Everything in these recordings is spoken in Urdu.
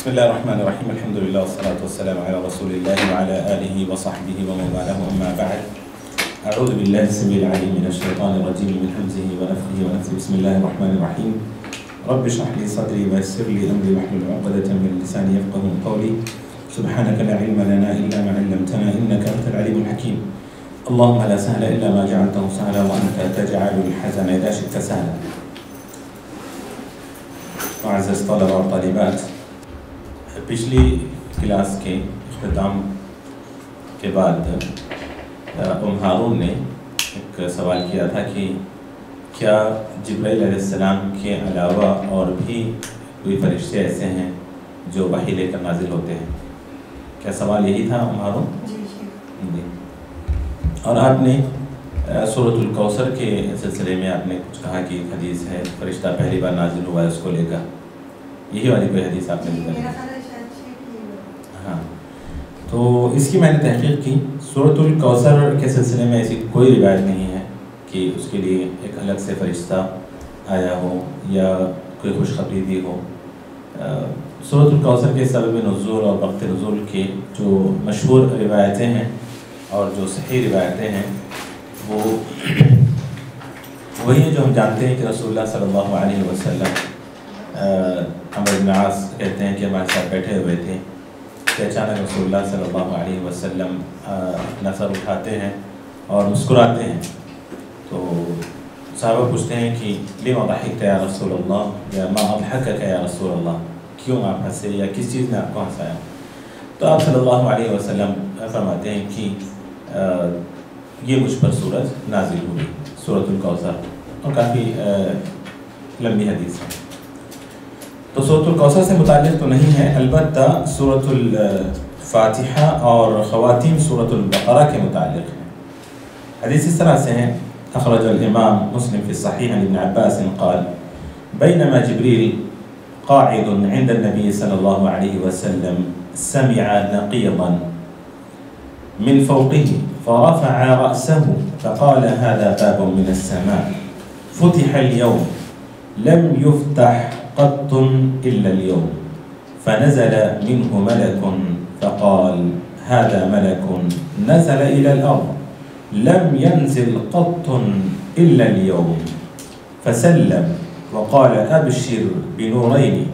بسم الله الرحمن الرحيم. الحمد لله والصلاة والسلام على رسول الله وعلى آله وصحبه ومن والاه. أما بعد، أعوذ بالله السميع العليم من الشيطان الرجيم من همزه ونفخه ونفثه. بسم الله الرحمن الرحيم. رب اشرح لي صدري ويسر لي أمري واحلل عقدة من لساني يفقهوا قولي. سبحانك لا علم لنا إلا ما علمتنا إنك أنت العليم الحكيم. اللهم لا سهل إلا ما جعلته سهلا وأنت تجعل الحزن إذا شئت سهلا. معزز طلبة اور طالبات، پچھلی کلاس کے اختتام کے بعد ہارون نے ایک سوال کیا تھا کہ کیا جبرائیل علیہ السلام کے علاوہ اور بھی کوئی فرشتے ایسے ہیں جو وحی لے کر نازل ہوتے ہیں؟ کیا سوال یہی تھا ہارون؟ جی. اور آپ نے سورۃ الکوثر کے سلسلے میں آپ نے کچھ کہا کہ ایک حدیث ہے فرشتہ پہلی بار نازل ہوا ہے اس کو لے کر، یہی والی کوئی حدیث آپ نے ذکر کی؟ ہاں، تو اس کی میں نے تحقیق کی. سورۃ الکوثر کے سلسلے میں ایسی کوئی روایت نہیں ہے کہ اس کے لیے ایک الگ سے فرشتہ آیا ہو یا کوئی خوشخبری دی ہو. سورۃ الکوثر کے سبب نزول اور وقت نزول کے جو مشہور روایتیں ہیں اور جو صحیح روایتیں ہیں وہ وہی ہیں جو ہم جانتے ہیں کہ رسول اللہ صلی اللہ علیہ وسلم عمرو بن عاص کہتے ہیں کہ ہمارے ساتھ بیٹھے ہوئے تھے کہ اچانک رسول اللہ صلی اللہ علیہ وسلم اپنا سر اٹھاتے ہیں اور مسکراتے ہیں. تو صحابہ پوچھتے ہیں کہ لما ضحکت یا رسول اللہ یا ما اضحکک یا رسول اللہ، کیوں آپ ہنسے یا کس چیز نے آپ کو ہنسایا؟ تو آپ صلی اللہ علیہ وسلم فرماتے ہیں کہ یہ مجھ پر سورج نازل ہوئی، سورۃ الکوثر، اور کافی لمبی حدیث ہے. تو سورۃ الکوثر سے متعلق تو نہیں ہے، البتہ سورۃ الفاتحہ اور خواتیم سورۃ البقرہ کے متعلق ہے. حدیث اس طرح سے ہیں: اخرج الامام مسلم في الصحيح عن ابن عباس قال بينما جبريل قاعد عند النبي صلى الله عليه وسلم سمع نقيضا من فوقه فرفع رأسه فقال هذا باب من السماء فتح اليوم لم يفتح قط إلا اليوم فنزل منه ملك فقال هذا ملك نزل إلى الأرض لم ينزل قط إلا اليوم فسلم وقال أبشر بنورين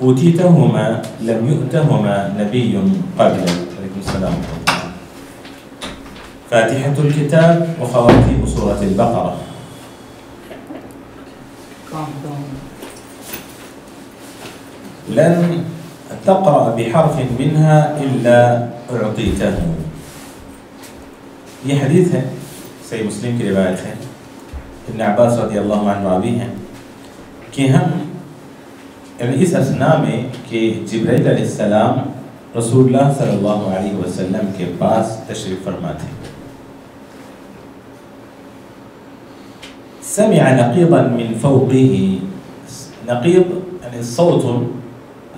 أوتيتهما لم يؤتهما نبي قبلك. عليكم السلام. فاتحة الكتاب وخواتيم سورة البقرة. لن تقرأ بحرف منها إلا أعطيته. یہ حدیث ہے، صحیح مسلم کی روایت ہے، ابن عباس رضی اللہ عنہ راوی ہیں کہ ہم یعنی اس اثناء میں کہ جبرائیل علیہ السلام رسول اللہ صلی اللہ علیہ وسلم کے پاس تشریف فرما تھے. سمع نقیضا من فوقه، نقیض یعنی صوت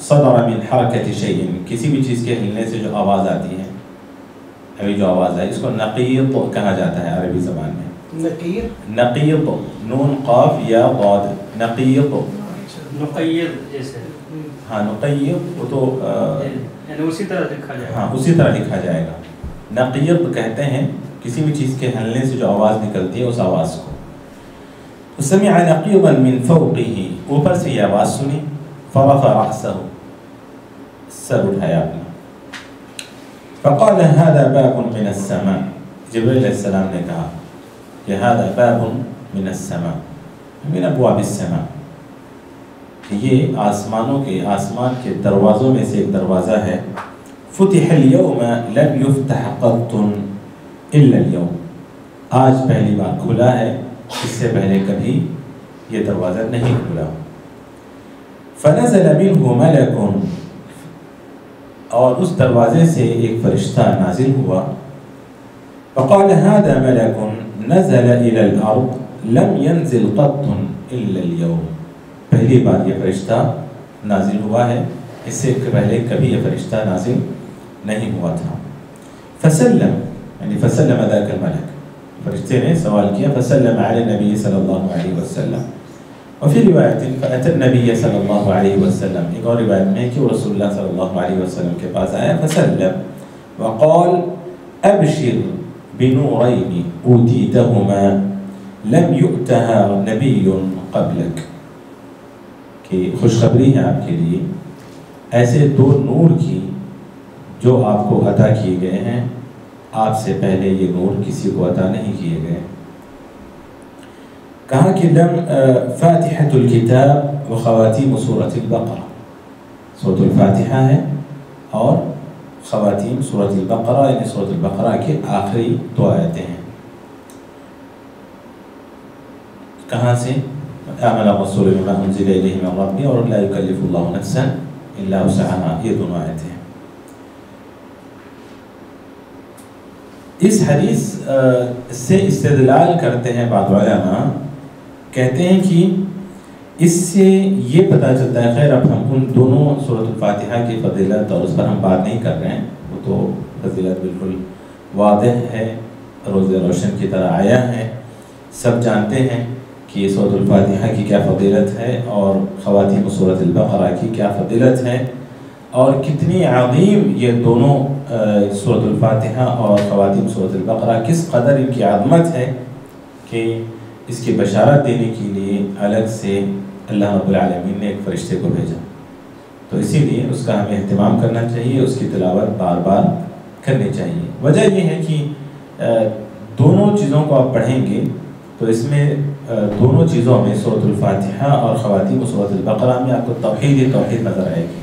صدر من حرکت شیء، کسی بھی چیز کے ہلنے سے جو آواز آتی ہے، ابھی جو آواز ہے اس کو نقیض کہا جاتا ہے عربی زبان میں. نقیض نون قاف یا ضاد، نقیض نقیض جیسے، ہاں نقیض وہ تو یعنی اسی طرح لکھا جائے گا. ہاں اسی طرح لکھا جائے گا. نقیض کہتے ہیں کسی بھی چیز کے ہلنے سے جو آواز نکلتی ہے اس آواز کو. سمع نقیضا من فوقه، اوپر سے یہ آواز سنی، فرفع رأسه، سر اٹھایا اپنا، فقال هذا باب من السماء، جبرائیل علیہ السلام نے کہا کہ هذا باب من السماء من ابواب السماء، یہ آسمان کے دروازوں میں سے ایک دروازہ ہے. فتح اليوم لم يفتح قط الا اليوم، آج پہلی بار کھلا ہے، اس سے پہلے کبھی یہ دروازہ نہیں کھلا. فنزل منه ملك، اور اس دروازے سے ایک فرشتہ نازل ہوا. فقال هذا ملك نزل الى الارض لم ينزل قط الا اليوم، پہلی بار یہ فرشتہ نازل ہوا ہے، اس سے پہلے کبھی یہ فرشتہ نازل نہیں ہوا تھا. فسلم یعنی فسلم ذاك الملك، فرشتے نے سوال کیا، فسلم علی نبی صلی اللہ علیہ وسلم، وفي رواية فأتى النبي صلى الله عليه وسلم، ایک اور روایت میں ہے کہ وہ رسول اللہ صلی اللہ علیہ وسلم کے پاس آیا فسلم وقال ابشر بنورين اوتيتهما لم يؤتها نبي قبلك، کہ خوشخبری ہے آپ کے لیے ایسے 2 نور کی جو آپ کو عطا کیے گئے ہیں، آپ سے پہلے یہ نور کسی کو عطا نہیں کیے گئے۔ کہا کہ لم فاتحة الكتاب وخواتیم سورة البقرہ، سورة الفاتحہ ہے اور خواتیم سورة البقرہ، یعنی سورة البقرہ کے آخری 2 آیتیں ہیں۔ کہاں سے؟ آمن الرسول بما انزل الیہ من ربہ اور لا یکلف اللہ نفسا الا وسعها، یہ 2 آیتیں ہیں۔ اس حدیث سے استدلال کرتے ہیں بعض علماء، کہتے ہیں کہ اس سے یہ پتہ چلتا ہے، خیر اب ہم ان دونوں سورۃ الفاتحہ کی فضیلت اور اس پر ہم بات نہیں کر رہے ہیں، وہ تو فضیلت بالکل واضح ہے، روز روشن کی طرح آیا ہے، سب جانتے ہیں کہ سورۃ الفاتحہ کی کیا فضیلت ہے اور خواتیم سورۃ البقرہ کی کیا فضیلت ہے، اور کتنی عظیم یہ دونوں سورۃ الفاتحہ اور خواتیم سورۃ البقرہ کس قدر ان کی عظمت ہے کہ اس کی بشارت دینے کے لیے الگ سے اللہ رب العالمین نے ایک فرشتے کو بھیجا۔ تو اسی لیے اس کا ہمیں اہتمام کرنا چاہیے، اس کی تلاوت بار بار کرنی چاہیے۔ وجہ یہ ہے کہ دونوں چیزوں کو آپ پڑھیں گے تو اس میں دونوں چیزوں میں سورۃ الفاتحہ اور خواتیم سورۃ البقرہ میں آپ کو توحید نظر آئے گی،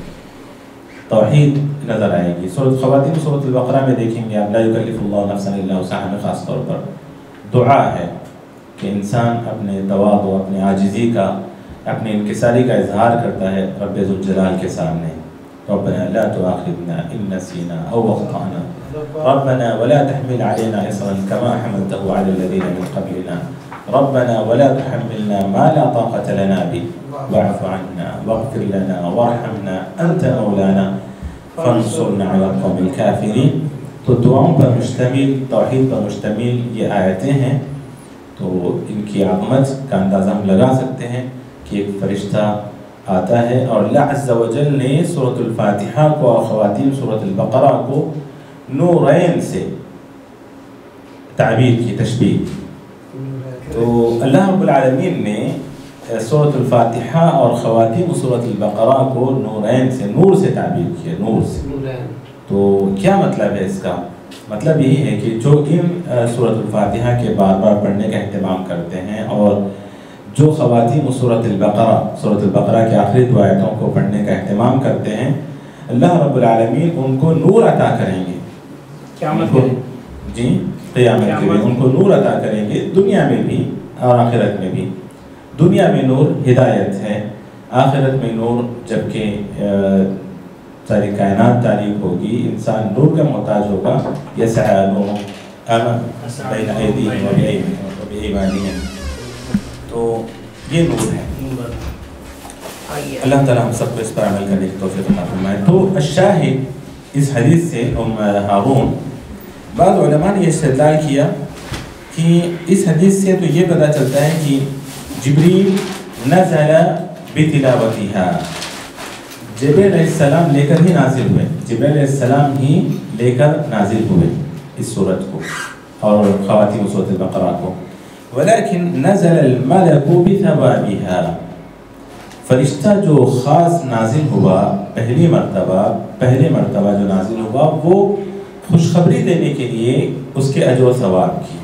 توحید نظر آئے گی۔ خواتیم سورۃ البقرہ میں دیکھیں گے آپ لا یکلف اللہ نفسا الا وسعها میں خاص طور پر دعا ہے کہ انسان اپنے تواضع، اپنے عاجزی کا، اپنے انکساری کا اظہار کرتا ہے رب ذوالجلال کے سامنے۔ ربنا لا تؤاخذنا ان نسينا او اخطأنا ربنا ولا تحمل علينا اصرا كما حملته على الذين من قبلنا ربنا ولا تحملنا ما لا طاقة لنا به واعف عنا واغفر لنا وارحمنا انت مولانا فانصرنا على القوم الكافرين۔ تو دعاؤں پر مشتمل، توحید پر مشتمل یہ آیتیں ہیں، تو ان کی عظمت کا اندازہ ہم لگا سکتے ہیں کہ ایک فرشتہ آتا ہے اور اللہ عز و جل نے سورۃ الفاتحہ کو اور خواتیم سورۃ البقرہ کو نورین سے تعبیر کی، تشبیہ۔ تو اللہ رب العالمین نے سورۃ الفاتحہ اور خواتیم سورۃ البقرہ کو نورین سے، نور سے تعبیر کیا، نور سے۔ تو کیا مطلب ہے اس کا؟ مطلب یہی ہے کہ جو ان سورۃ الفاتحہ کے بار بار پڑھنے کا اہتمام کرتے ہیں اور جو خواتیم سورۃ البقرہ کے آخری 2 آیتوں کو پڑھنے کا اہتمام کرتے ہیں، اللہ رب العالمین ان کو نور عطا کریں گے قیامت میں، جی قیامت کے ان کو نور عطا کریں گے، دنیا میں بھی اور آخرت میں بھی۔ دنیا میں نور ہدایت ہے، آخرت میں نور جبکہ ساری کائنات تاریک ہوگی، انسان نور کا محتاج ہوگا، یسعی نور بین ایدیہم وبایمانہم، تو یہ نور ہے۔ اللہ تعالیٰ ہم سب کو اس پر عمل کرنے کی توفیق عطا فرمائے۔ تو الشاہد اس حدیث سے ہارون، بعض علماء نے یہ استدلال کیا کہ اس حدیث سے تو یہ پتہ چلتا ہے کہ جبریل نزل بتلاوتها، جبریل علیہ السلام لے کر ہی نازل ہوئے، جبریل علیہ السلام ہی لے کر نازل ہوئے اس سورت کو اور خواتیم سورۃ البقرہ کو۔ ولیکن نزل الملک بثوابها، فرشتہ جو خاص نازل ہوا پہلی مرتبہ جو نازل ہوا وہ خوشخبری دینے کے لیے اس کے اجر و ثواب کی،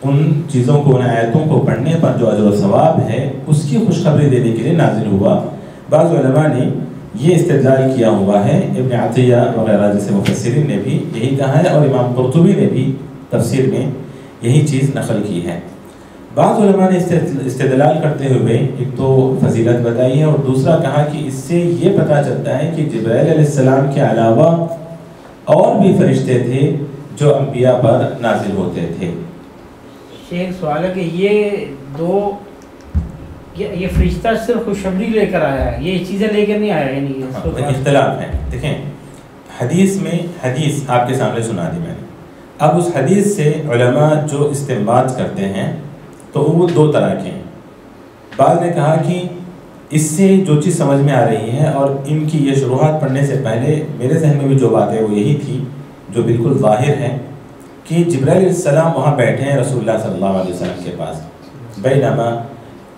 ان چیزوں کو، ان آیتوں کو پڑھنے پر جو اجر و ثواب ہے اس کی خوشخبری دینے کے لیے نازل ہوا۔ بعض علماء نے یہ استدلال کیا ہوا ہے، ابن عطیہ وغیرہ جیسے مفسرین نے بھی یہی کہا ہے اور امام قرطبی نے بھی تفسیر میں یہی چیز نقل کی ہے۔ بعض علماء نے استدلال کرتے ہوئے ایک تو فضیلت بتائی ہے اور دوسرا کہا کہ اس سے یہ پتہ چلتا ہے کہ جبرائیل علیہ السلام کے علاوہ اور بھی فرشتے تھے جو انبیاء پر نازل ہوتے تھے۔ شیخ سوال ہے کہ یہ فرشتہ صرف خوشخبری لے کر آیا ہے، یہ چیزیں لے کر نہیں آیا، یعنی اختلاف ہے۔ دیکھیں حدیث میں، حدیث آپ کے سامنے سنا دی میں نے، اب اس حدیث سے علماء جو استنباط کرتے ہیں تو وہ 2 طرح کے ہیں۔ بعض نے کہا کہ اس سے جو چیز سمجھ میں آ رہی ہے، اور ان کی یہ شروحات پڑھنے سے پہلے میرے ذہن میں بھی جو بات ہے وہ یہی تھی جو بالکل ظاہر ہے، کہ جبرائیل علیہ السلام وہاں بیٹھے ہیں رسول اللہ صلی اللہ علیہ وسلم کے پاس، بینما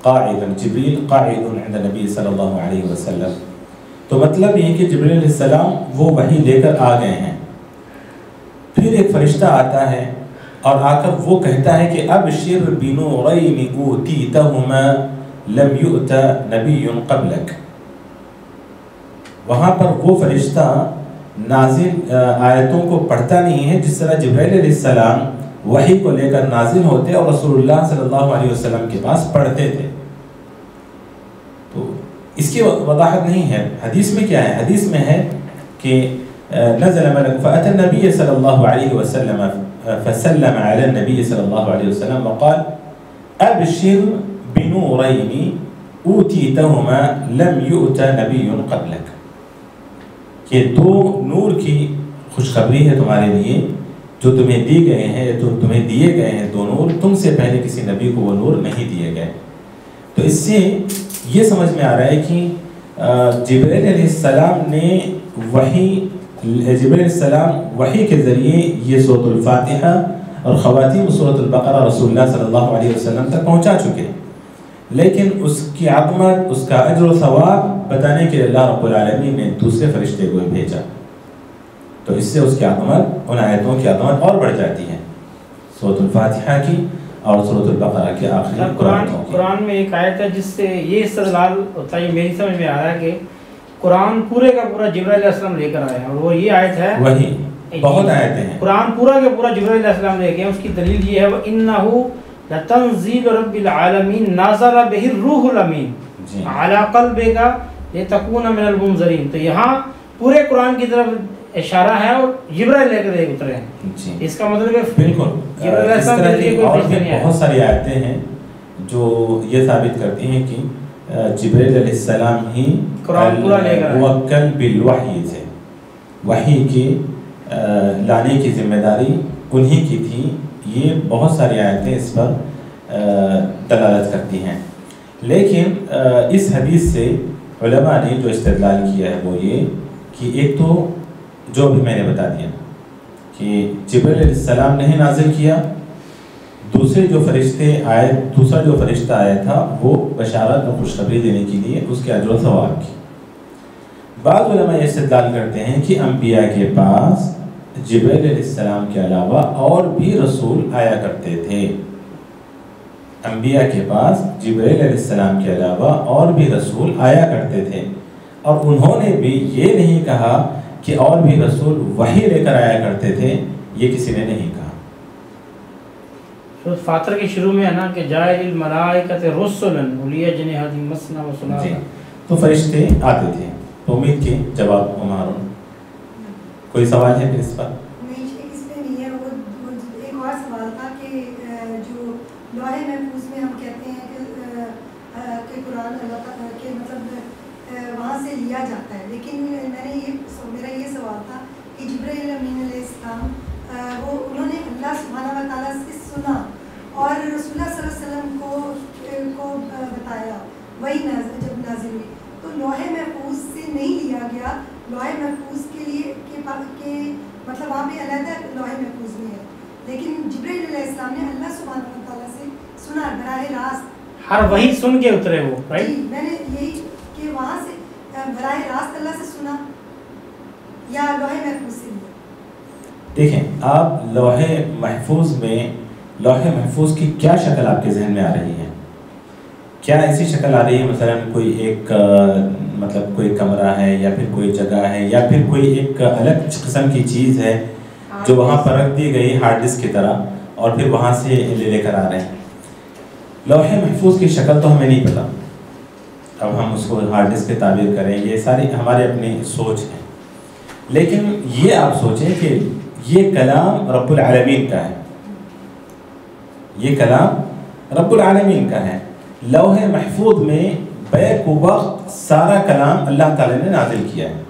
قاعد جبریل قاعد عند نبی صلی اللہ علیہ وسلم. تو مطلب یہ کہ جبرائیل علیہ السلام وہ وحی لے کر آ گئے ہیں. پھر ایک فرشتہ آتا ہے اور آ کر وہ کہتا ہے کہ ابشر بنورین اوتیتہما لم یؤت نبی قبلک. وہاں پر وہ فرشتہ نازل آیتوں کو پڑھتا نہیں ہے جس طرح جبرائیل علیہ السلام وحی کو لے کر نازل ہوتے اور رسول اللہ صلی اللہ علیہ وسلم کے پاس پڑھتے تھے. تو اس کی وضاحت نہیں ہے. حدیث میں کیا ہے؟ حدیث میں ہے کہ نزل ملک فأتى النبي صلی اللہ علیہ وسلم فسلم علی النبی صلی اللہ علیہ وسلم وقال ابشر بنورین اوتیتہما لم یؤت نبی قبلک. کہ دو نور کی خوشخبری ہے تمہارے لیے جو تمہیں دی گئے ہیں، تمہیں دیے گئے ہیں دو نور، تم سے پہلے کسی نبی کو وہ نور نہیں دیے گئے. تو اس سے یہ سمجھ میں آ رہا ہے کہ جبرائیل علیہ السلام نے جبرائیل علیہ السلام وحی کے ذریعے یہ سورۃ الفاتحہ اور خواتیم سورۃ البقرہ رسول اللہ صلی اللہ علیہ وسلم تک پہنچا چکے، لیکن اس کی عظمت، اس کا اجر و ثواب بتانے کے لیے اللہ رب العالمین نے دوسرے فرشتے کو بھیجا. تو اس سے اس کی عظمت، ان آیتوں کی عظمت اور بڑھ جاتی ہے، سورۃ الفاتحہ کی اور سورۃ البقرہ کے آخری قرآن میں ایک آیت ہے جس سے یہ استدلال ہوتا ہے، میری سمجھ میں آ رہا ہے کہ قرآن پورے کا پورا جبرائیل علیہ السلام لے کر آئے ہیں، اور وہ یہ آیت ہے، وہی بہت آیتیں ہیں، قرآن پورا کا پورا جبرائیل علیہ السلام لے کے. اس کی دلیل یہ ہے وَإِنَّهُ لتنزیل رب العالمین نازل بہ الروح الامین علی قلبک لتکون من المنذرین. تو یہاں پورے قرآن کی طرف اشارہ ہے اور جبرائیل لے کر اترے ہیں. اس کا مطلب ہے بالکل اس طرح کی اور بھی بہت ساری آیتیں ہیں جو یہ ثابت کرتی ہیں کہ جبرائیل علیہ السلام ہی قرآن پورا لے کر موکل بالوحی تھے، وحی کی لانے کی ذمہ داری انہی کی تھی. یہ بہت ساری آیتیں اس پر دلالت کرتی ہیں. لیکن اس حدیث سے علماء نے جو استدلال کیا ہے وہ یہ کہ ایک تو جو بھی میں نے بتا دیا کہ جبرائیل علیہ السلام نے نازل کیا، دوسرے جو فرشتے آئے، دوسرا جو فرشتہ آیا تھا وہ بشارت اور خوشخبری دینے کے لیے اس کے اجر و ثواب کی. بعض علماء یہ استدلال کرتے ہیں کہ انبیاء کے پاس جبرائیل علیہ السلام کے علاوہ اور بھی رسول آیا کرتے تھے. انبیاء کے پاس جبرائیل علیہ السلام کے علاوہ اور بھی رسول آیا کرتے تھے، اور انہوں نے بھی یہ نہیں کہا کہ اور بھی رسول وحی لے کر آیا کرتے تھے، یہ کسی نے نہیں کہا. سورۃ فاتر کے شروع میں ہے نا کہ جاعل الملائکۃ رسلا اولی اجنحۃ مثنی و ثلاث. تو فرشتے آتے تھے. تو امید کے جواب ہمارا کوئی سوال ہے پھر اس پر؟ نہیں، اس میں نہیں ہے. وہ ایک اور سوال تھا کہ جو لوح محفوظ میں ہم کہتے ہیں کہ قرآن اللہ تعالیٰ کے مطلب وہاں سے لیا جاتا ہے، لیکن میرا یہ سوال تھا کہ جبرائیل امین علیہ السلام وہ انہوں نے اللہ سبحانہ و تعالیٰ سے سنا اور رسول اللہ صلی اللہ علیہ وسلم کو بتایا، وہی جب نازل ہوئی. تو لوح محفوظ سے نہیں لیا گیا، لوح محفوظ کے لیے مطلب وہاں پہ علیحدہ لوح محفوظ میں ہے، لیکن جبرائیل علیہ السلام نے اللہ سبحانہ و تعالیٰ سے سنا براہ راست، ہر وہی سن کے اترے وہ. جی میں نے یہی کہ وہاں سے براہ راست اللہ سے سنا یا لوح محفوظ سے لیا. دیکھیں آپ لوح محفوظ میں، لوح محفوظ کی کیا شکل آپ کے ذہن میں آ رہی ہے؟ کیا ایسی شکل آ رہی ہے مثلا کوئی ایک مطلب کوئی کمرہ ہے یا پھر کوئی جگہ ہے یا پھر کوئی ایک الگ قسم کی چیز ہے جو وہاں پر رکھ دی گئی ہارڈ ڈسک کی طرح اور پھر وہاں سے لے کر آ رہے ہیں؟ لوح محفوظ کی شکل تو ہمیں نہیں پتا، اب ہم اس کو ہارڈ ڈسک کے تعبیر کریں، یہ ساری ہماری اپنی سوچ ہے. لیکن یہ آپ سوچیں کہ یہ کلام رب العالمین کا ہے، یہ کلام رب العالمین کا ہے. لوح محفوظ میں بیک وقت سارا کلام اللہ تعالی نے نازل کیا ہے،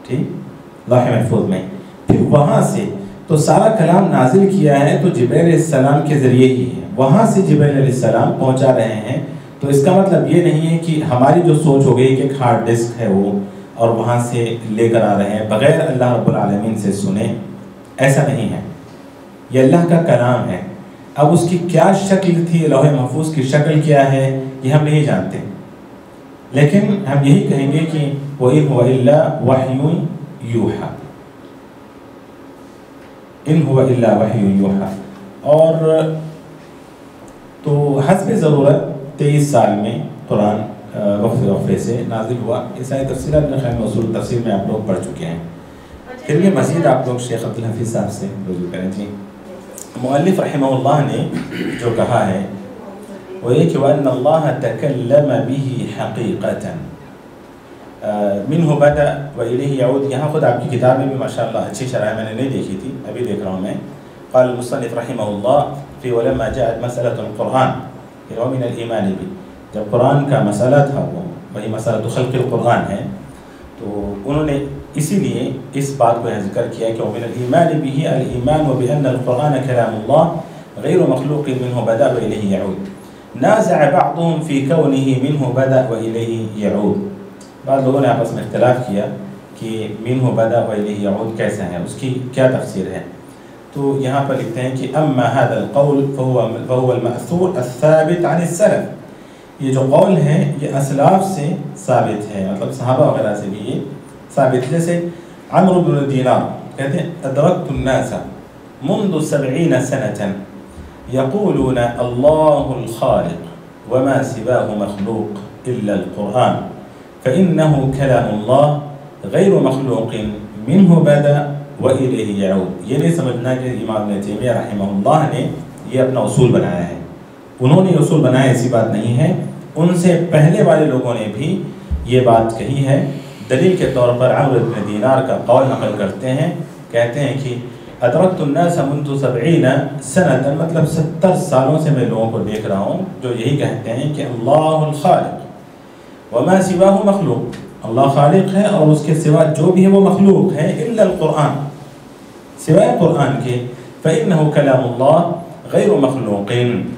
ٹھیک، لوح محفوظ میں. پھر وہاں سے تو سارا کلام نازل کیا ہے تو جبرائیل علیہ السلام کے ذریعے ہی ہے، وہاں سے جبرائیل علیہ السلام پہنچا رہے ہیں تو اس کا مطلب یہ نہیں ہے کہ ہماری جو سوچ ہو گئی کہ ایک ہارڈ ڈسک ہے وہ اور وہاں سے لے کر آ رہے ہیں بغیر اللہ رب العالمین سے سنے، ایسا نہیں ہے. یہ اللہ کا کلام ہے. اب اس کی کیا شکل تھی، لوح محفوظ کی شکل کیا ہے، یہ ہم نہیں جانتے، لیکن ہم یہی کہیں گے کہ وَإِنْ هُوَ إِلَّا وَحْيٌ يُوحَى، إِنْ هُوَ إِلَّا وَحْيٌ يُوحَى. اور تو حسب ضرورت 23 سال میں قرآن وقفے سے نازل ہوا. یہ ساری تفصیلات میں خیال اصول تفسیر میں آپ لوگ پڑھ چکے ہیں. پھر بھی مزید آپ لوگ شیخ عبدالحفیظ صاحب سے رجوع کریں. جی مؤلف رحمہ اللہ نے جو کہا ہے وہ یہ کہ وَأَنَّ اللَّهَ تَكَلَّمَ بِهِ حَقِيقَةً مِنْهُ بَدَأَ وَإِلَيْهِ يَعُودُ. یہاں خود آپ کی کتاب میں بھی ماشاءاللہ اچھی شرح میں نے نہیں دیکھی تھی، ابھی دیکھ رہا ہوں میں. قال المصنف رحمہ اللہ فی وَلَمَّا جَاءَتْ مَسْأَلَةُ الْقُرْآنِ یہ من الایمان بھی، جب قرآن کا مسئلہ تھا وہی مسئلہ خلق القرآن ہے، تو انہوں نے اسی لیے اس بات کو ذکر کیا کہ ومن الایمان به الایمان بان القرآن کلام اللہ غیر مخلوق منه بدأ والیہ یعود. نازع بعضهم في كونه منه بدأ والیہ یعود. بعض لوگوں نے آپس میں اختلاف کیا کہ منه بدأ والیہ یعود کیسا ہے، اس کی کیا تفسیر ہے. تو یہاں پر لکھتے ہیں کہ اما هذا القول فهو المأثور الثابت عن السلف. یہ جو قول ہے یہ اسلاف سے ثابت ہے، مطلب صحابہ وغیرہ سے بھی یہ ثابت. جیسے عمرو بن دینار کہتے ہیں ادرکت الناس منذ 70 سنة يقولون الله الخالق وما سواه مخلوق إلا القرآن فإنه كلام الله غير مخلوق منه بدأ وإليه يعود. یہ نہیں سمجھنا کہ امام ابن تیمیہ رحمہ اللہ نے یہ اپنا اصول بنایا ہے. انہوں نے اصول بنایا، ایسی بات نہیں ہے. ان سے پہلے والے لوگوں نے بھی یہ بات کہی ہے. دلیل کے طور پر عمرو بن دینار کا قول نقل کرتے ہیں، کہتے ہیں کہ ادرکت الناس منذ 70 سنة، مطلب 70 سالوں سے میں لوگوں کو دیکھ رہا ہوں جو یہی کہتے ہیں کہ اللہ الخالق وما سواہ مخلوق، اللہ خالق ہے اور اس کے سوا جو بھی ہے وہ مخلوق ہے، الا القرآن، سوائے قرآن کے. فإنه کلام اللہ غیر مخلوق،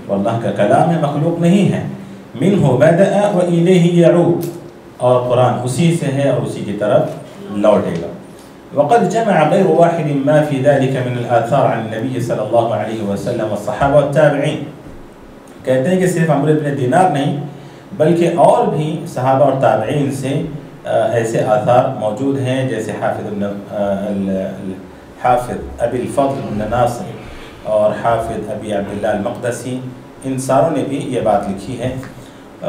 واللہ کا کلام ہے مخلوق نہیں ہے. منہ بدأ وإلیہ یعود، اور قرآن اسی سے ہے اور اسی کی طرف لوٹے گا. وقد جمع غیر واحد ما في ذلك من الآثار عن النبي صلی اللہ علیہ وسلم والصحابہ والتابعین. کہتے ہیں کہ صرف عمرو بن دینار نہیں بلکہ اور بھی صحابہ اور تابعین سے ایسے آثار موجود ہیں، جیسے حافظ ابی الفضل بن ناصر اور حافظ ابی عبداللہ المقدسی، ان ساروں نے بھی یہ بات لکھی ہے.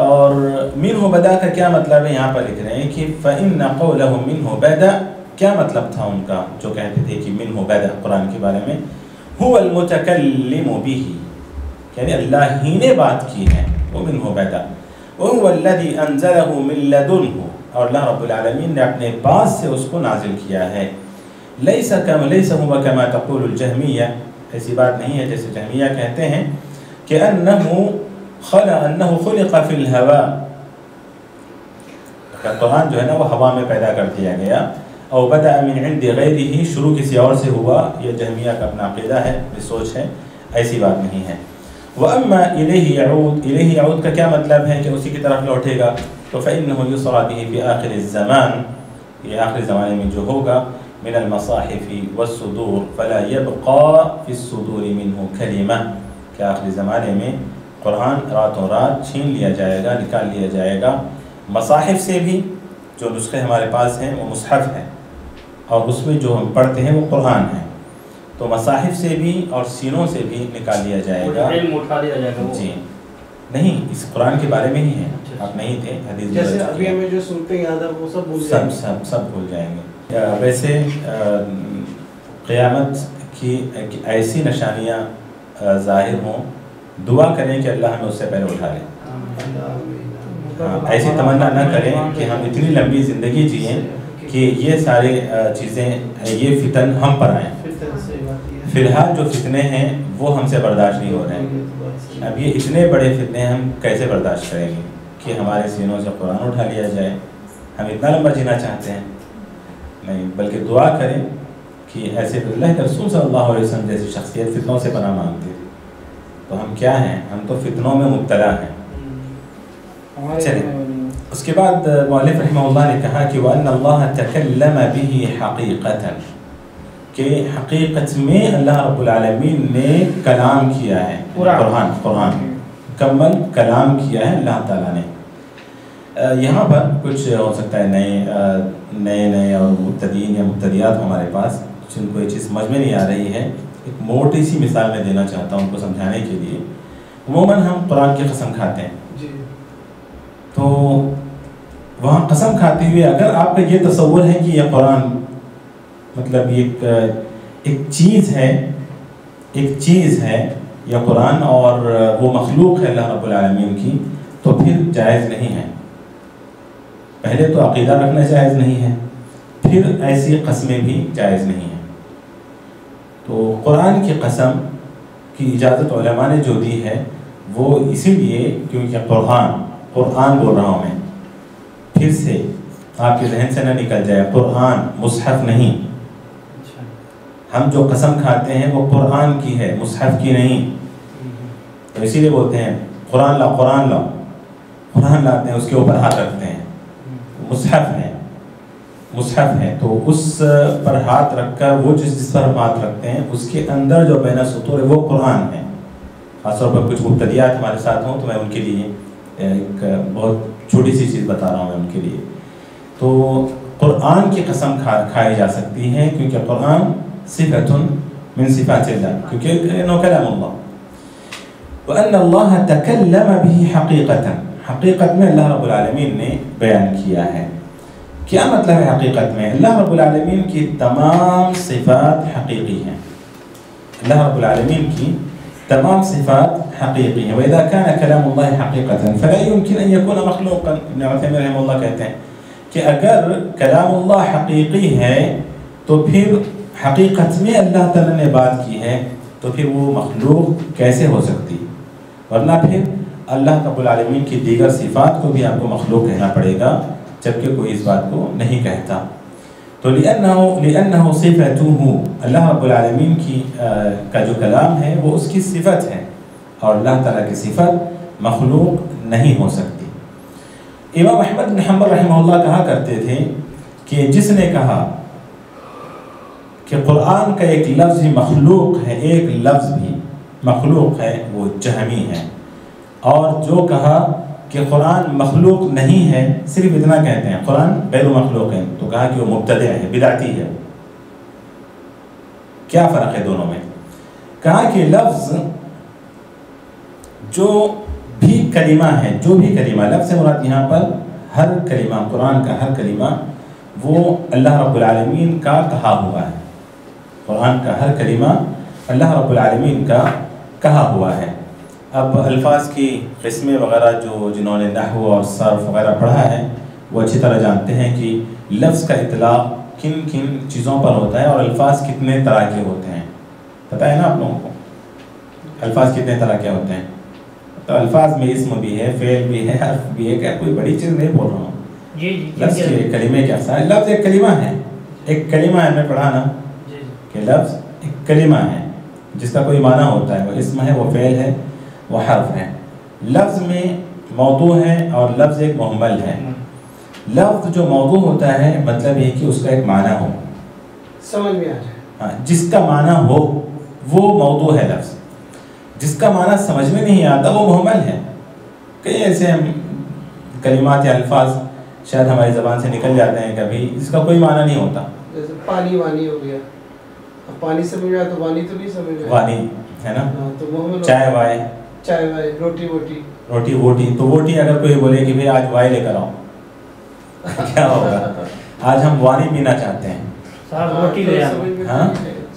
اور منہ بدا کا کیا مطلب ہے یہاں پر لکھ رہے ہیں کہ فَإِنَّ قَوْلَهُ مِنْهُ بَدَا، کیا مطلب تھا ان کا جو کہتے تھے کہ منہ بدا قرآن کے بارے میں، هُوَ الْمُتَكَلِّمُ بِهِ، یعنی اللہ ہی نے بات کی ہے، وہ منہ بدا. وَهُوَ الَّذِي أَنزَلَهُ مِن لَدُنْهُ، اور اللہ رب العالمین نے اپنے پاس سے اس کو نازل کیا ہے. لَيْسَ هُوَ كَمَا تَقُولُ الْجَهْمِيَّةُ، ایسی بات نہیں ہے جیسے جہمیہ کہتے ہیں کہ انه خلق فی الہوا، قرآن جو ہے نا وہ ہوا میں پیدا کر دیا گیا. او بدأ من عند غیرہ، شروع کسی اور سے ہوا. یہ جہمیہ کا اپنا عقیدہ ہے، یہ سوچ ہے، ایسی بات نہیں ہے. وَأَمَّا إِلَيْهِ يَعُودُ، إِلَيْهِ يَعُودُ کا کیا مطلب ہے کہ اسی کی طرف لوٹے گا. تو فَإِنَّهُ يُسْرَى بِهِ فِي آخِرِ الزَّمَانِ، یہ آخری زمانے میں جو ہوگا، من المصاحف والصدور فلا يبقى في الصدور منه كلمة، کہ آخری زمانے میں قرآن راتوں رات چھین لیا جائے گا، نکال لیا جائے گا. مصاحف سے بھی جو نسخے ہمارے پاس ہیں وہ مصحف ہے، اور اس میں جو ہم پڑھتے ہیں وہ قرآن ہے. تو مصاحف سے بھی اور سینوں سے بھی نکال لیا جائے گا. علم اٹھا لیا جائے گا. جی نہیں، اس قرآن کے بارے میں ہی ہے، آپ نہیں تھے حدیث جیسے ابھی ہمیں جو سنتے یاد ہے وہ سب بھول جائیں گے، سب بھول جائیں گے. ویسے قیامت کی ایسی نشانیاں ظاہر ہوں، دعا کریں کہ اللہ ہمیں اس سے پہلے اٹھا لے. ایسی تمنا نہ کریں کہ ہم اتنی لمبی زندگی جئیں کہ یہ سارے چیزیں، یہ فتن ہم پر آئیں. فی الحال جو فتنے ہیں وہ ہم سے برداشت نہیں ہو رہے ہیں. اب یہ اتنے بڑے فتنے ہم کیسے برداشت کریں گے کہ ہمارے سینوں سے قرآن اٹھا لیا جائے. ہم اتنا لمبا جینا چاہتے ہیں نہیں، بلکہ دعا کریں کہ ایسے اللہ کے رسول صلی اللہ علیہ وسلم جیسی شخصیت فتنوں سے پناہ مانگتی تھی. تو ہم کیا ہیں؟ ہم تو فتنوں میں مبتلا ہیں. چلیں اس کے بعد مؤلف رحمہ اللہ نے کہا کہ وَأَنَّ اللَّهَ تَكَلَّمَ بِهِ حَقِيقَةً کہ حقیقت میں اللہ رب العالمین نے کلام کیا ہے، قرآن مکمل کلام کیا ہے اللہ تعالیٰ نے۔ یہاں پر کچھ ہو سکتا ہے نئے اور مبتدئین یا مبتدیات ہمارے پاس جن کو یہ چیز سمجھ میں نہیں آ رہی ہے، ایک موٹی سی مثال میں دینا چاہتا ہوں ان کو سمجھانے کے لیے۔ عموماً ہم قرآن کی قسم کھاتے ہیں، تو وہاں قسم کھاتے ہوئے اگر آپ کا یہ تصور ہے کہ یہ قرآن مطلب ایک چیز ہے یہ قرآن اور وہ مخلوق ہے اللہ رب العالمین کی، تو پھر جائز نہیں ہے۔ پہلے تو عقیدہ رکھنا جائز نہیں ہے، پھر ایسی قسمیں بھی جائز نہیں ہیں۔ تو قرآن کی قسم کی اجازت علماء نے جو دی ہے وہ اسی لیے کیونکہ قرآن بول رہا ہوں میں، پھر سے آپ کے ذہن سے نہ نکل جائے، قرآن مصحف نہیں۔ ہم جو قسم کھاتے ہیں وہ قرآن کی ہے، مصحف کی نہیں۔ تو اسی لیے بولتے ہیں قرآن لاتے ہیں، اس کے اوپر ہاتھ رکھتے ہیں، مصحف ہے تو اس پر ہاتھ رکھ کر وہ جس پر ہاتھ رکھتے ہیں اس کے اندر جو بین السطور ہے وہ قرآن ہے۔ خاص طور پر کچھ مبتدیات ہمارے ساتھ ہوں تو میں ان کے لیے ایک بہت چھوٹی سی چیز بتا رہا ہوں میں ان کے لیے۔ تو قرآن کی قسم کھائی جا سکتی ہے کیونکہ قرآن صفت من صفات اللہ، کیونکہ انه کلام اللہ۔ وَأَنَّ اللَّهَ تَكَلَّمَ بِهِ حَقِيقَةً حقیقت میں اللہ رب العالمین نے بیان کیا ہے۔ کیا مطلب ہے حقیقت میں؟ اللہ رب العالمین کی تمام صفات حقیقی ہیں، اللہ رب العالمین کی تمام صفات حقیقی ہیں۔ وَإِذَا كَانَ كَلَامُ اللَّهِ حَقِيقَةً فَلَا يُمْكِنْ أَن يَكُونَ مَخْلُوقًا۔ ابن عثیمین رحمہ اللہ کہتے ہیں کہ اگر کلام اللہ حقیقی ہے تو پھر حقیقت میں اللہ تعالیٰ نے بات کی ہے تو پھر وہ مخلوق کیسے ہو سکتی؟ ورنہ پھر اللہ رب العالمین کی دیگر صفات کو بھی آپ کو مخلوق کہنا پڑے گا، جبکہ کوئی اس بات کو نہیں کہتا۔ تو لِأَنَّهُ صِفَتُهُ اللہ رب العالمین کی کا جو کلام ہے وہ اس کی صفت ہے، اور اللہ تعالیٰ کی صفت مخلوق نہیں ہو سکتی۔ امام احمد بن حنبل رحمہ اللہ کہا کرتے تھے کہ جس نے کہا کہ قرآن کا ایک لفظ ہی مخلوق ہے، ایک لفظ بھی مخلوق ہے، وہ جہمی ہے، اور جو کہا کہ قرآن مخلوق نہیں ہے، صرف اتنا کہتے ہیں قرآن غیر مخلوق ہے، تو کہا کہ وہ مبتدع ہے، بدعتی ہے۔ کیا فرق ہے دونوں میں؟ کہا کہ لفظ جو بھی کلمہ ہے، جو بھی کلمہ، لفظ سے مراد یہاں پر ہر کلمہ، قرآن کا ہر کلمہ وہ اللہ رب العالمین کا کہا ہوا ہے۔ قرآن کا ہر کلمہ اللہ رب العالمین کا کہا ہوا ہے۔ اب الفاظ کی قسمیں وغیرہ جنہوں نے نحو اور صرف وغیرہ پڑھا ہے وہ اچھی طرح جانتے ہیں کہ لفظ کا اطلاق کن کن چیزوں پر ہوتا ہے اور الفاظ کتنے طرح کے ہوتے ہیں۔ پتہ ہے نا آپ لوگوں کو الفاظ کتنے طرح کے ہوتے ہیں؟ تو الفاظ میں اسم بھی ہے، فعل بھی ہے، حرف بھی ہے، کیا کوئی بڑی چیز نہیں بول رہا ہوں۔ لفظ کے کلمے کے اقسام، لفظ ایک کلمہ ہے، ایک کلمہ ہے، میں پڑھا نا کہ لفظ ایک کلمہ ہے جس کا کوئی معنی ہوتا ہے، وہ اسم ہے، وہ فعل ہے، وہ حرف ہے۔ لفظ میں موضوع ہے اور لفظ ایک محمل ہے۔ لفظ جو موضوع ہوتا ہے مطلب یہ کہ اس کا ایک معنی ہو، سمجھ میں آ جائے، ہاں، جس کا معنی ہو وہ موضوع ہے لفظ، جس کا معنی سمجھ میں نہیں آتا وہ محمل ہے۔ کئی ایسے کلمات یا الفاظ شاید ہماری زبان سے نکل جاتے ہیں کبھی، جس کا کوئی معنی نہیں ہوتا، جیسے پانی وانی ہو گیا، پانی سمجھ میں آیا تو وانی تو نہیں سمجھ میں آیا، وانی ہے نا، تو محمل، چائے وائے، چائے وائے، روٹی ووٹی، روٹی ووٹی، تو ووٹی اگر کوئی بولے کہ بھئی آج وائے لے کر آؤ کیا ہوگا؟ آج ہم وانی پینا چاہتے ہیں، ساتھ روٹی لے آنا، ہاں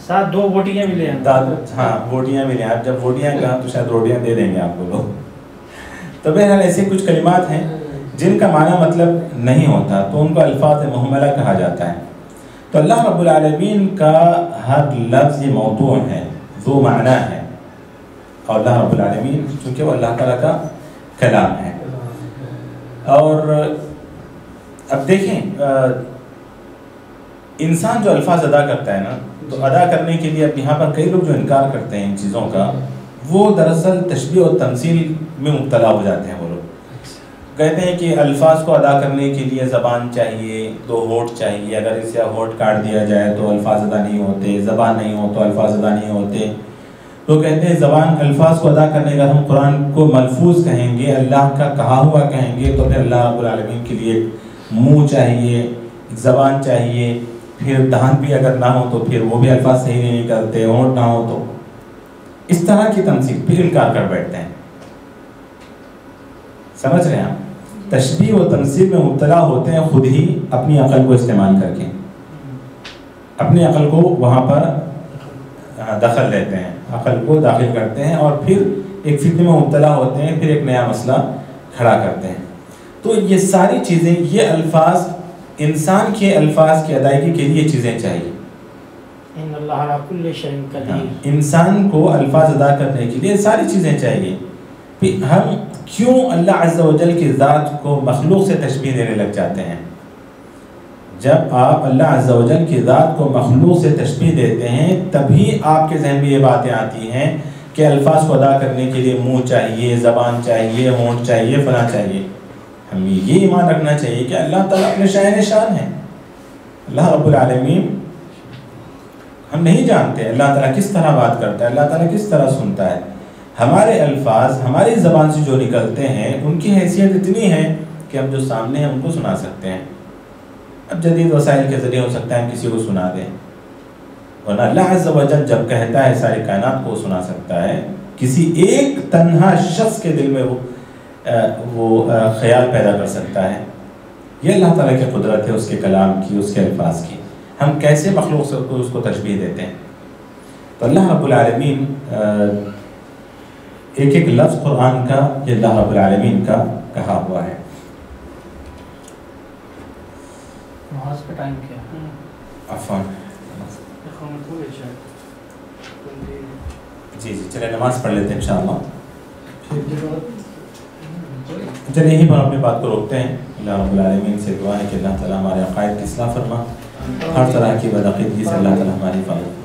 ساتھ دو بوٹیاں بھی لے آنا، ہاں بوٹیاں بھی لیں آپ، جب بوٹیاں کہا تو شاید روٹیاں دے دیں گے آپ کو لوگ۔ تو بہرحال ایسے کچھ کلمات ہیں جن کا معنی مطلب نہیں ہوتا تو ان کو الفاظ محملہ کہا جاتا ہے۔ تو اللہ رب العالمین کا ہر لفظ یہ موضوع ہے، ذو معنی ہے، اور اللہ رب العالمین چونکہ وہ اللہ تعالیٰ کا کلام ہے۔ اور اب دیکھیں انسان جو الفاظ ادا کرتا ہے نا، تو ادا کرنے کے لیے اب یہاں پر کئی لوگ جو انکار کرتے ہیں ان چیزوں کا، وہ دراصل تشبیہ اور تمثیل میں مبتلا ہو جاتے ہیں وہ لوگ۔ کہتے ہیں کہ الفاظ کو ادا کرنے کے لیے زبان چاہیے، 2 ہونٹ چاہیے، اگر اسے ہونٹ کاٹ دیا جائے تو الفاظ ادا نہیں ہوتے، زبان نہیں ہو تو الفاظ ادا نہیں ہوتے. تو کہتے ہیں زبان الفاظ کو ادا کرنے کا ہم قرآن کو ملفوظ کہیں گے، اللہ کا کہا ہوا کہیں گے، تو پھر اللہ رب العالمین کے لیے منہ چاہیے، زبان چاہیے، پھر دہان بھی اگر نہ ہو تو پھر وہ بھی الفاظ صحیح نہیں کرتے، ہونٹ نہ ہو تو اس طرح کی تمثیل پھر انکار کر بیٹھتے ہیں. سمجھ رہے ہیں آپ؟ تشبیہ و تمثیل میں مبتلا ہوتے ہیں خود ہی اپنی عقل کو استعمال کر کے، اپنی عقل کو وہاں پر دخل لیتے ہیں، عقل کو داخل کرتے ہیں اور پھر ایک فتنے میں مبتلا ہوتے ہیں، پھر ایک نیا مسئلہ کھڑا کرتے ہیں. تو یہ ساری چیزیں، یہ الفاظ، انسان کے الفاظ کی ادائیگی کے لیے چیزیں چاہیے. ان اللہ علی کل شیء قدیر. انسان کو الفاظ ادا کرنے کے لیے ساری چیزیں چاہیے. پھر ہم کیوں اللہ عز و جل کی ذات کو مخلوق سے تشبیہ دینے لگ جاتے ہیں؟ جب آپ اللہ عز و جل کی ذات کو مخلوق سے تشبیہ دیتے ہیں تبھی آپ کے ذہن میں یہ باتیں آتی ہیں کہ الفاظ کو ادا کرنے کے لیے منہ چاہیے، زبان چاہیے، ہونٹ چاہیے، فلاں چاہیے. ہمیں یہ ایمان رکھنا چاہیے کہ اللہ تعالیٰ اپنے شاہن شان ہیں. اللہ رب العالمین، ہم نہیں جانتے اللہ تعالیٰ کس طرح بات کرتا ہے، اللہ تعالیٰ کس طرح سنتا ہے. ہمارے الفاظ ہماری زبان سے جو نکلتے ہیں ان کی حیثیت اتنی ہے کہ ہم جو سامنے ہیں ان کو سنا سکتے ہیں. اب جدید وسائل کے ذریعے ہو سکتا ہے ہم کسی کو سنا دیں، ورنہ اللہ عز و جل جب کہتا ہے ساری کائنات کو سنا سکتا ہے. کسی ایک تنہا شخص کے دل میں وہ خیال پیدا کر سکتا ہے. یہ اللہ تعالیٰ کی قدرت ہے، اس کے کلام کی، اس کے الفاظ کی. ہم کیسے مخلوق سے اس کو تشبیہ دیتے ہیں؟ تو اللہ رب العالمین ایک ایک لفظ قرآن کا یہ اللہ رب العالمین کا کہا ہوا ہے. نماز کا ٹائم کیا؟ عفواً جی چلے نماز پڑھ لیتے ہیں انشاءاللہ. چلے یہیں پر اپنی بات کو روکتے ہیں. اللہ رب العالمین سے دعا ہے کہ اللہ تعالیٰ ہمارے عقائد کی اصلاح فرما، ہر طرح کی بدعقیدگی سے اللہ تعالیٰ ہماری حفاظت